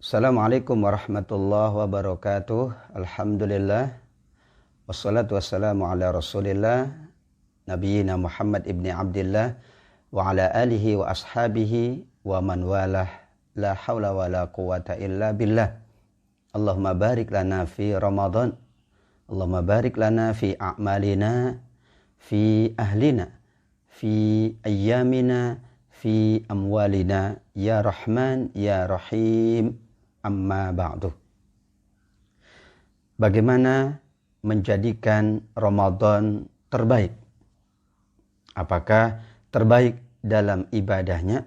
Assalamualaikum warahmatullahi wabarakatuh. Alhamdulillah. Wassalatu wassalamu ala rasulillah Nabiyina Muhammad ibni Abdillah wa ala alihi wa ashabihi wa man walah. La hawla wa la quwata illa billah. Allahumma barik lana fi Ramadan. Allahumma barik lana fi a'malina, fi ahlina, fi ayyamina, fi amwalina. Ya Rahman, Ya Rahim. Amma ba'du. Bagaimana menjadikan Ramadan terbaik? Apakah terbaik dalam ibadahnya,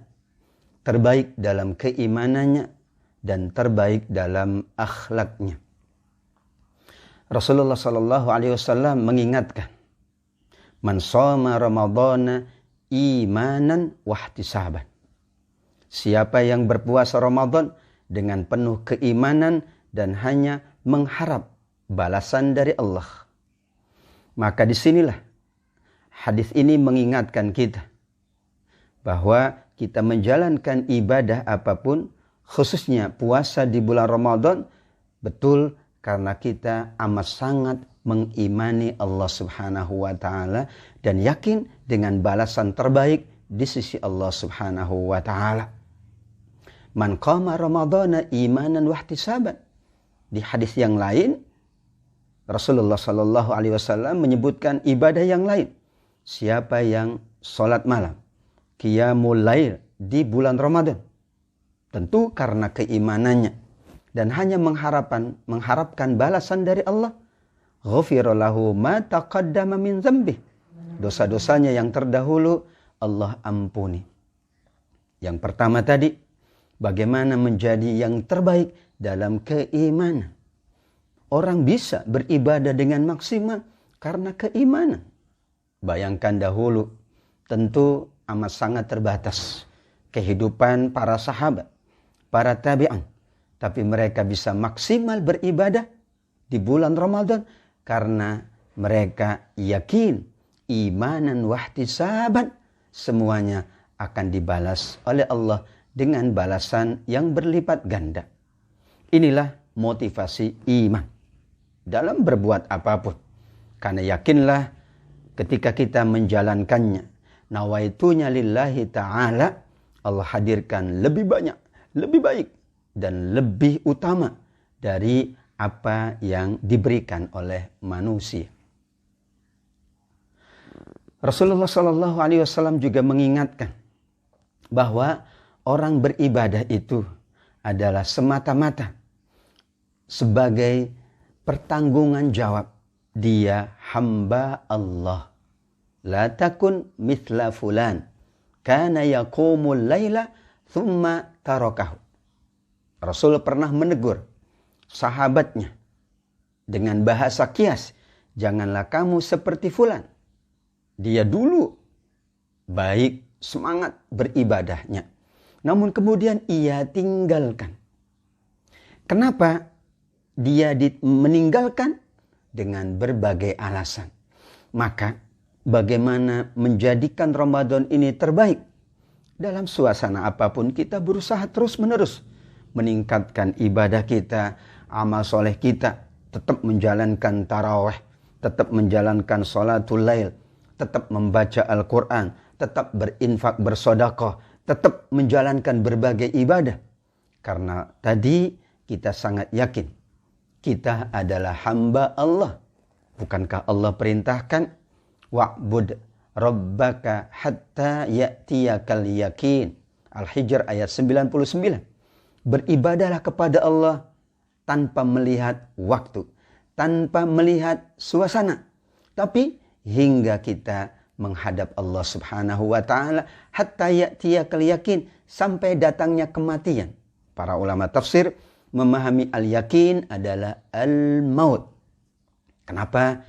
terbaik dalam keimanannya, dan terbaik dalam akhlaknya? Rasulullah sallallahu alaihi wasallam mengingatkan, "Man shoma Ramadhana imanan wahtisaban." Siapa yang berpuasa Ramadan dengan penuh keimanan dan hanya mengharap balasan dari Allah. Maka disinilah hadis ini mengingatkan kita bahwa kita menjalankan ibadah apapun, khususnya puasa di bulan Ramadan, betul karena kita amat sangat mengimani Allah Subhanahu wa Ta'ala dan yakin dengan balasan terbaik di sisi Allah Subhanahu wa Ta'ala. Man qama Ramadhana imanan wahtisaban. Di hadis yang lain, Rasulullah sallallahu alaihi wasallam menyebutkan ibadah yang lain. Siapa yang sholat malam, qiyamul lail di bulan Ramadan, tentu karena keimanannya dan hanya mengharapkan balasan dari Allah, ghufira lahu ma taqaddama min dzambih. Dosa-dosanya yang terdahulu Allah ampuni. Yang pertama tadi, bagaimana menjadi yang terbaik dalam keimanan. Orang bisa beribadah dengan maksimal karena keimanan. Bayangkan dahulu, tentu amat sangat terbatas kehidupan para sahabat, para tabi'an. Tapi mereka bisa maksimal beribadah di bulan Ramadan karena mereka yakin imanan wahtisaban, semuanya akan dibalas oleh Allah dengan balasan yang berlipat ganda. Inilah motivasi iman dalam berbuat apapun. Karena yakinlah ketika kita menjalankannya, nawaitunya lillahi ta'ala, Allah hadirkan lebih banyak, lebih baik, dan lebih utama dari apa yang diberikan oleh manusia. Rasulullah SAW juga mengingatkan bahwa orang beribadah itu adalah semata-mata sebagai pertanggungan jawab. Dia hamba Allah. La takun mithla fulan. Kana yaqumul layla thumma tarakahu. Rasul pernah menegur sahabatnya dengan bahasa kias. Janganlah kamu seperti fulan. Dia dulu baik, semangat beribadahnya. Namun kemudian ia tinggalkan. Kenapa dia meninggalkan? Dengan berbagai alasan. Maka bagaimana menjadikan Ramadan ini terbaik? Dalam suasana apapun kita berusaha terus-menerus meningkatkan ibadah kita, amal soleh kita, tetap menjalankan tarawih, tetap menjalankan sholatul lail, tetap membaca Al-Quran, tetap berinfak, bersedekah, tetap menjalankan berbagai ibadah. Karena tadi kita sangat yakin kita adalah hamba Allah. Bukankah Allah perintahkan wa'bud rabbaka hatta ya'tiyakal yakin. Al-Hijr ayat 99. Beribadahlah kepada Allah tanpa melihat waktu, tanpa melihat suasana, tapi hingga kita menghadap Allah Subhanahu wa Ta'ala, hatta ya'tiyakal yakin, sampai datangnya kematian. Para ulama tafsir memahami al-yakin adalah al-maut. Kenapa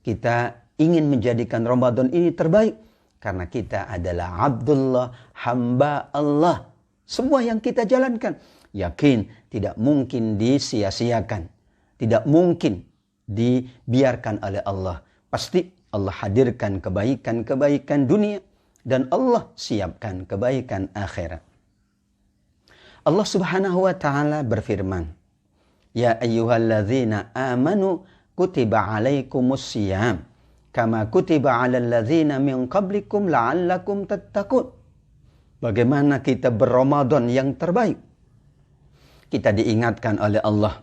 kita ingin menjadikan Ramadan ini terbaik? Karena kita adalah Abdullah, hamba Allah. Semua yang kita jalankan, yakin tidak mungkin disia-siakan, tidak mungkin dibiarkan oleh Allah. Pasti Allah hadirkan kebaikan-kebaikan dunia dan Allah siapkan kebaikan akhirat. Allah Subhanahu wa taala berfirman, "Ya ayyuhalladzina amanu kutiba alaikumus syiyam kama kutiba 'alal ladzina min qablikum la'allakum tattaqun." Bagaimana kita berRamadan yang terbaik? Kita diingatkan oleh Allah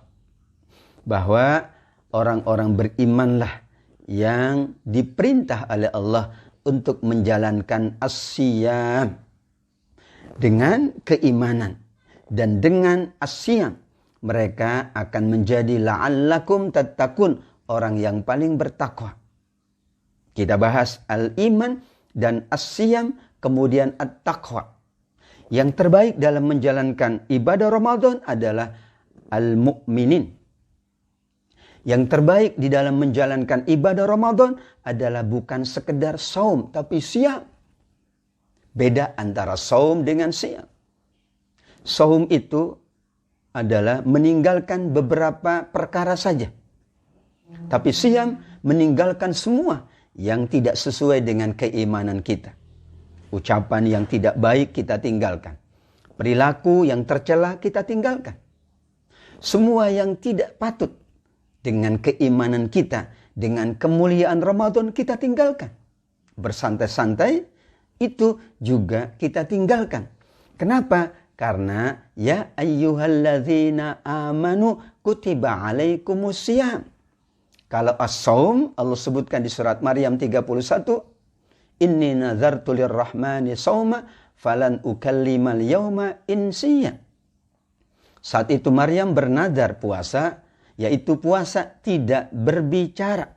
bahwa orang-orang berimanlah yang diperintah oleh Allah untuk menjalankan as-syiyam dengan keimanan. Dan dengan as-syiyam mereka akan menjadi la'allakum tattaqun, orang yang paling bertakwa. Kita bahas al-iman dan as-syiyam, kemudian at-taqwa. Yang terbaik dalam menjalankan ibadah Ramadan adalah al-mu'minin. Yang terbaik di dalam menjalankan ibadah Ramadan adalah bukan sekedar saum, tapi syiyam. Beda antara saum dengan syiyam. Saum itu adalah meninggalkan beberapa perkara saja. Tapi syiyam meninggalkan semua yang tidak sesuai dengan keimanan kita. Ucapan yang tidak baik kita tinggalkan. Perilaku yang tercela kita tinggalkan. Semua yang tidak patut dengan keimanan kita, dengan kemuliaan Ramadan kita tinggalkan. Bersantai-santai itu juga kita tinggalkan. Kenapa? Karena ya ayyuhalladzina amanu kutiba alaikumus syiyam. Kalau as-saum Allah sebutkan di surat Maryam 31, inni nazartu lirrahmani sauma falan ukallimal yauma insiya. Saat itu Maryam bernazar puasa, yaitu puasa tidak berbicara.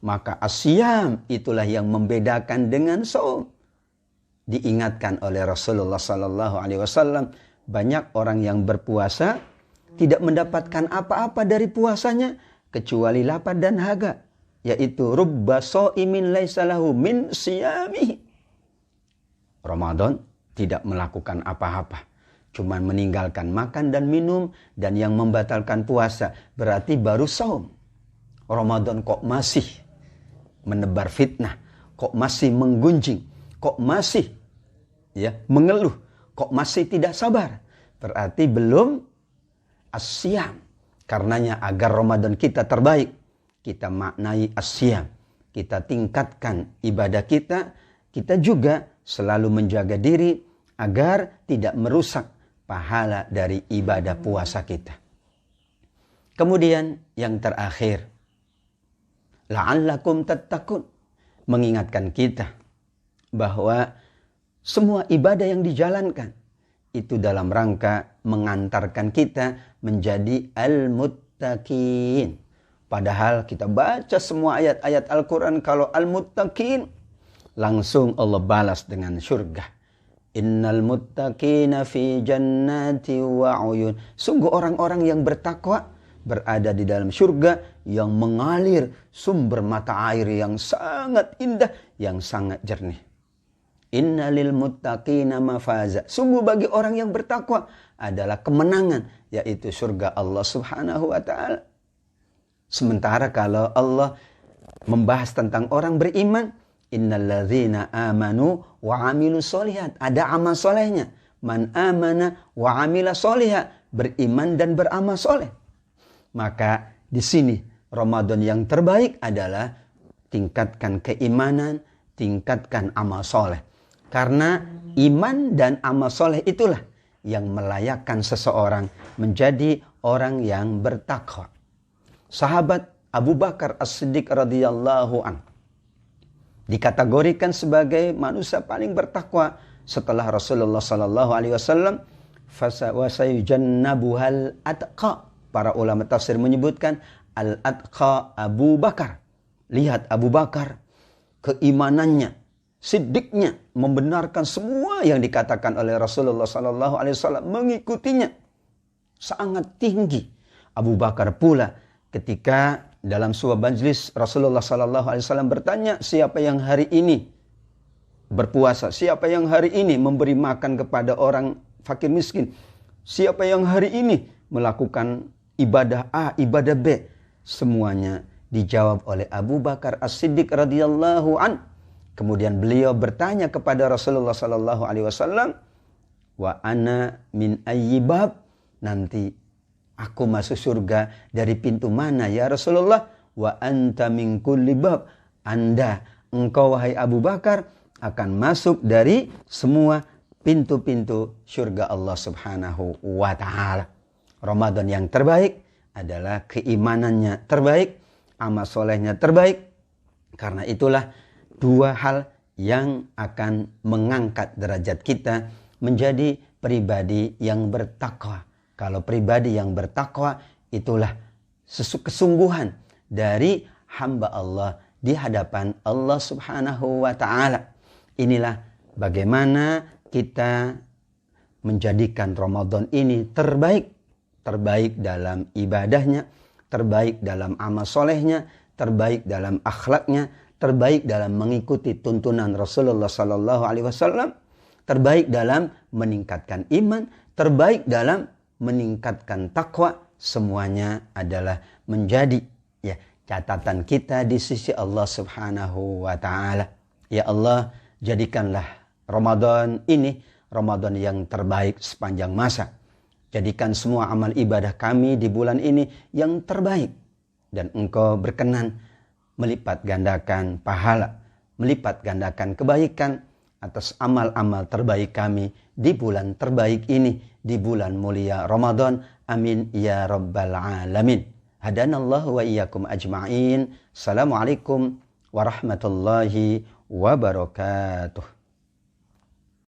Maka as-syiyam itulah yang membedakan dengan saum. Diingatkan oleh Rasulullah sallallahu alaihi wasallam, banyak orang yang berpuasa tidak mendapatkan apa-apa dari puasanya kecuali lapar dan haga, yaitu rubba shaimin laisa lahu min siyamihi. Ramadan tidak melakukan apa-apa, cuman meninggalkan makan dan minum, dan yang membatalkan puasa berarti baru saum. Ramadan kok masih menebar fitnah, kok masih menggunjing, kok masih mengeluh, kok masih tidak sabar, berarti belum as-syiyam. Karenanya agar Ramadan kita terbaik, kita maknai as-syiyam, kita tingkatkan ibadah kita, kita juga selalu menjaga diri agar tidak merusak pahala dari ibadah puasa kita. Kemudian yang terakhir, la'allakum tattaqun, mengingatkan kita bahwa semua ibadah yang dijalankan itu dalam rangka mengantarkan kita menjadi al-muttaqin. Padahal kita baca semua ayat-ayat Al-Quran, kalau al-muttaqin langsung Allah balas dengan surga. Innal muttaqina fi jannati wa uyun. Sungguh orang-orang yang bertakwa berada di dalam surga yang mengalir sumber mata air yang sangat indah, yang sangat jernih. Innalil muttaqina mafaza. Sungguh bagi orang yang bertakwa adalah kemenangan, yaitu surga Allah Subhanahu wa taala. Sementara kalau Allah membahas tentang orang beriman, innalladzina amanu wa amilu sholihat, ada amal solehnya. Man amana wa amila sholihat, beriman dan beramal soleh. Maka di sini Ramadan yang terbaik adalah tingkatkan keimanan, tingkatkan amal soleh. Karena iman dan amal soleh itulah yang melayakkan seseorang menjadi orang yang bertakwa. Sahabat Abu Bakar As-Siddiq radhiyallahu an dikategorikan sebagai manusia paling bertakwa setelah Rasulullah sallallahu alaihi wasallam. Fasayujannabuhal atqa. Para ulama tafsir menyebutkan al-atqa Abu Bakar. Lihat Abu Bakar, keimanannya, siddiqnya, membenarkan semua yang dikatakan oleh Rasulullah sallallahu alaihi wasallam, mengikutinya sangat tinggi. Abu Bakar pula ketika dalam sebuah majlis Rasulullah sallallahu alaihi wasallam bertanya, siapa yang hari ini berpuasa? Siapa yang hari ini memberi makan kepada orang fakir miskin? Siapa yang hari ini melakukan ibadah A, ibadah B? Semuanya dijawab oleh Abu Bakar As-Siddiq radhiyallahu an. Kemudian beliau bertanya kepada Rasulullah sallallahu alaihi wasallam, wa ana min ayyibab, nanti aku masuk surga dari pintu mana ya Rasulullah? Wa anta min kulli bab, engkau wahai Abu Bakar akan masuk dari semua pintu-pintu surga Allah Subhanahu wa ta'ala. Ramadan yang terbaik adalah keimanannya terbaik, amal solehnya terbaik. Karena itulah dua hal yang akan mengangkat derajat kita menjadi pribadi yang bertakwa. Kalau pribadi yang bertakwa, itulah kesungguhan dari hamba Allah di hadapan Allah Subhanahu wa ta'ala. Inilah bagaimana kita menjadikan Ramadan ini terbaik. Terbaik dalam ibadahnya, terbaik dalam amal solehnya, terbaik dalam akhlaknya, terbaik dalam mengikuti tuntunan Rasulullah SAW, terbaik dalam meningkatkan iman, terbaik dalam meningkatkan takwa. Semuanya adalah menjadi catatan kita di sisi Allah Subhanahu wa ta'ala. Ya Allah, jadikanlah Ramadan ini Ramadan yang terbaik sepanjang masa. Jadikan semua amal ibadah kami di bulan ini yang terbaik. Dan Engkau berkenan melipat gandakan pahala, melipat gandakan kebaikan atas amal-amal terbaik kami di bulan terbaik ini, di bulan mulia Ramadan. Amin ya rabbal alamin. Hadanallahu wa iyyakum ajma'in. Assalamualaikum warahmatullahi wabarakatuh.